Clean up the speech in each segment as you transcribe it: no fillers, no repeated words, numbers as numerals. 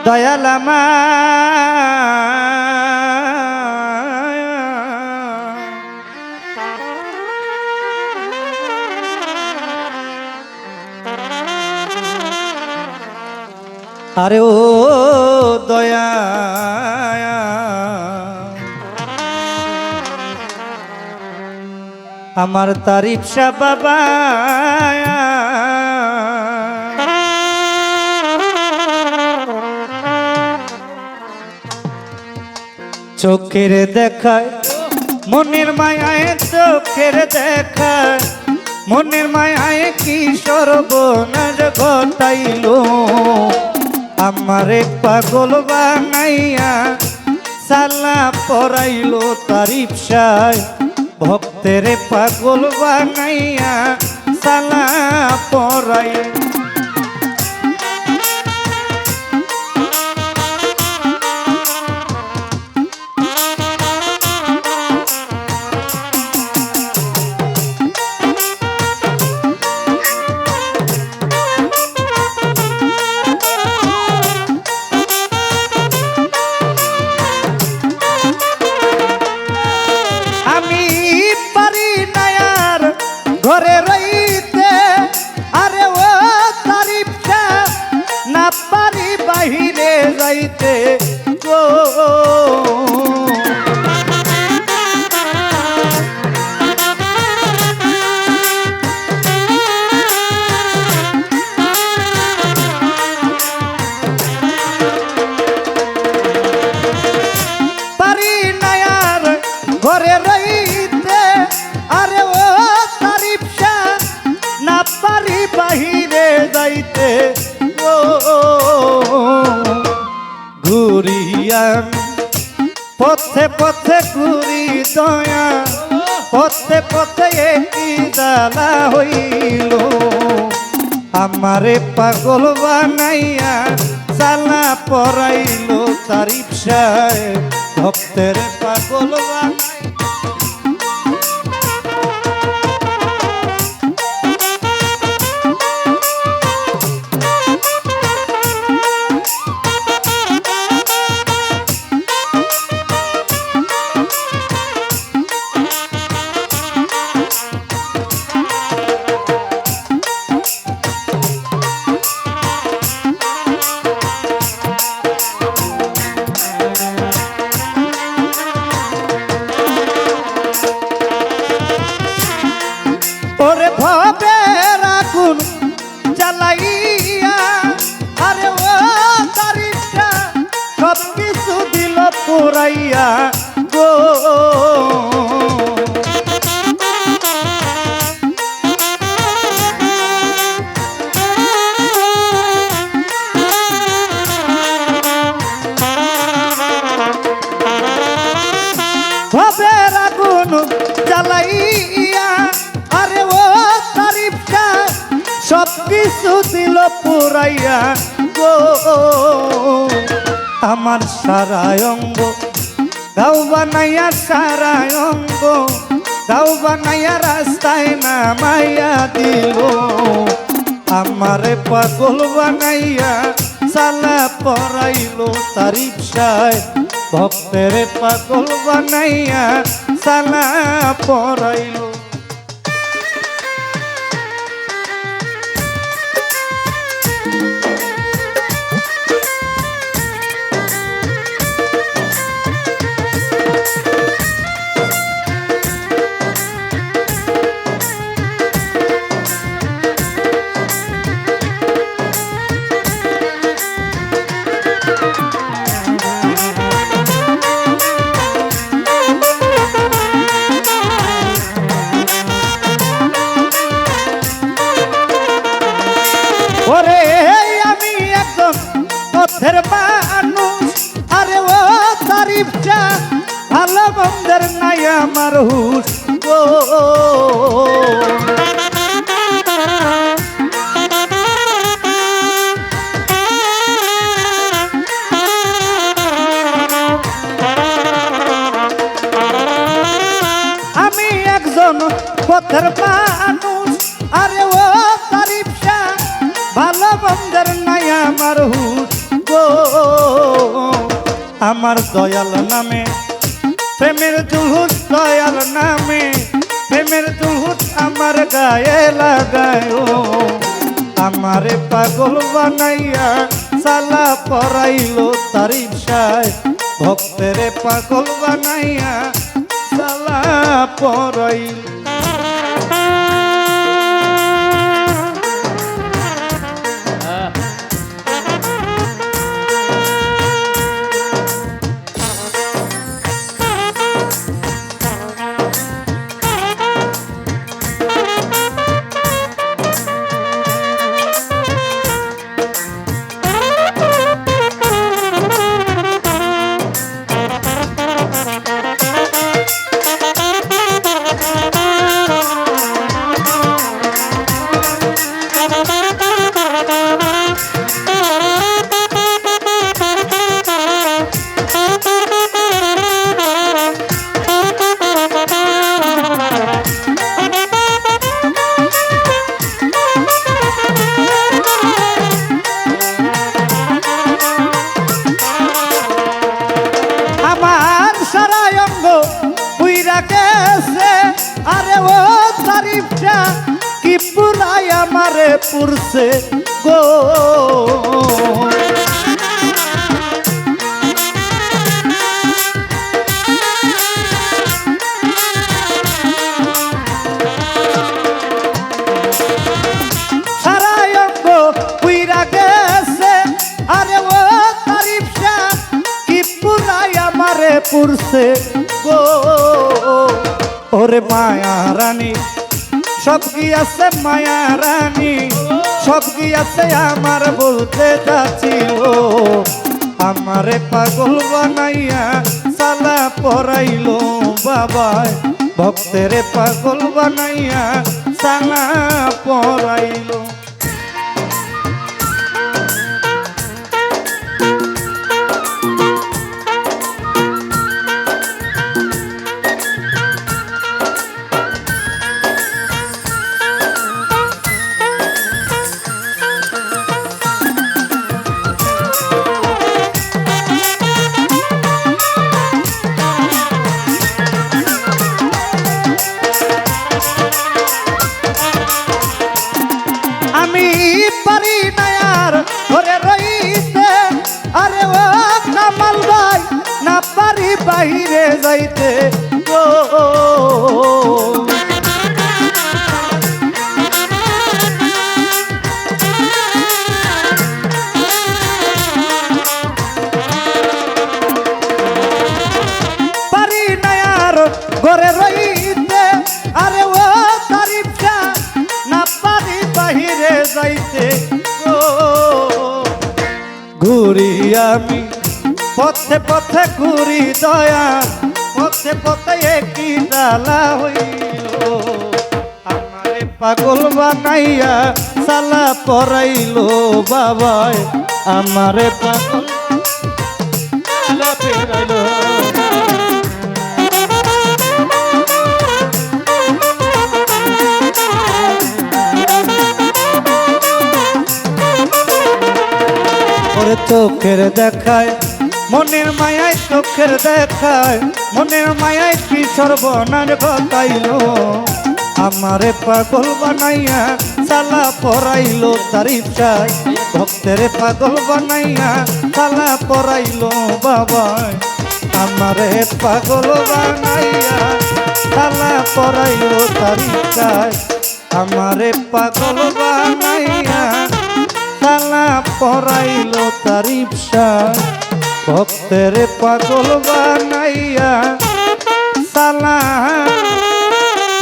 দয়াল আরে ও দয়া আমার তারিফ শাহ বাবা চোখের দেখায় মনের মায়ায় চোখের দেখায় মনের মায়ায় কি সর্বনাশ ঘটাইলো আমারে পাগল বানাইয়া সালা পরাইলো তারিফ শাহ ভক্তের পাগল বানাইয়া সালা পরাইলো ঘরে রইতে আরে ও তারিফ শাহ না পারি বাহিরে যাইতে গো পারি না আর ঘরে রইতে আরে ও না পারি বাহিরে যাইতে ও ঘুরিয়া পথে পথে ঘুরি দয়া পথে পথে একই জ্বালা হইল আমারে পাগল বানাইয়া জ্বালা পরাইল তারিফ শাহ ভক্তের পাগল বানাই ওরে ভবের আগুন জ্বালাইয়া আরে ও তারিফ শাহ সব কিছু দিল পুরাইয়া গো ভবের আগুন জ্বালাইয়া আরে ও তারিফ শাহ সব কিছু দিল পুরাইয়া গো আমার সারা অঙ্গ গাও বানাইয়া সারা অঙ্গ গাও বানাইয়া রাস্তায় নামাইয়া দিল আমারে পাগল বানাইয়া সালা পরাইল তারিফ শাহ ভক্তের পাগল বানাইয়া সালা পরাইল ওরে আমি একজন পথের মানুষ আরে ও তারিফ শাহ ভালো মন্দের নাই আমার হুশ গো আমি একজন পথের মানুষ আরে ও তারিফ শাহ ভালো মন্দের নাই আমার হুশ গো আমার দয়াল নামে প্রেমের দুহুদ দয়াল নামে প্রেমের দুহুদ আমার গায়ে লাগায়ো আমারে পাগল বানাইয়া সালা পরাইলো তারিফ সায় ভক্তেরে পাগল বানাইয়া সালা পরাইল আরে ও তারিফটা কি পুরাই আমারে পুরছে গো সারা অঙ্গ পুইরা গেছে আরে ও তারিফটা কি পুরাই আমারে পুরছে গো ওরে মায়া রানী সব গিয়াছে মায়া রানী সব গিয়াছে আমার বলতে যাচ্ছিল আমারে পাগল বানাইয়া সালা পরাইলো বাবায় ভক্তেরে পাগল বানাইয়া সালা পরাইলো আমি পারি না আর ঘরে রইতে আরে ও কামাল ভাই না পারি বাইরে যাইতে ও পারি না আর ঘরে রইতে আরে ও তারিফটা না পারি বাহিরে যাইতে গো ঘুরি আমি পথে পথে ঘুরি দয়া পথে পথে একই ডালা হইল আমারে পাগল বানাইয়া সালা পরাইলো বাবায় আমারে পাগল ফেরাইলো ওরে চোখের দেখায় মনের মায়ায় চোখের দেখায় মনের মায়ায় কি সর্বনাশ ঘটাইলো আমারে পাগল বানাইয়া সালা পরাইলো তারিফ চাই ভক্তেরে পাগল বানাইয়া সালা পরাইলো বাবায় আমারে পাগল বানাইয়া সালা পরাইলো তারিফ চাই আমারে পাগল বানাইয়া সালা পরাইলো তারিফ চাই ভক্তেরে পাগল বানাইয়া সালা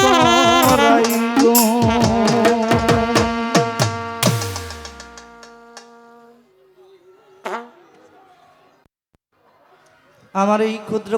পরাইলো। আমার এই ক্ষুদ্র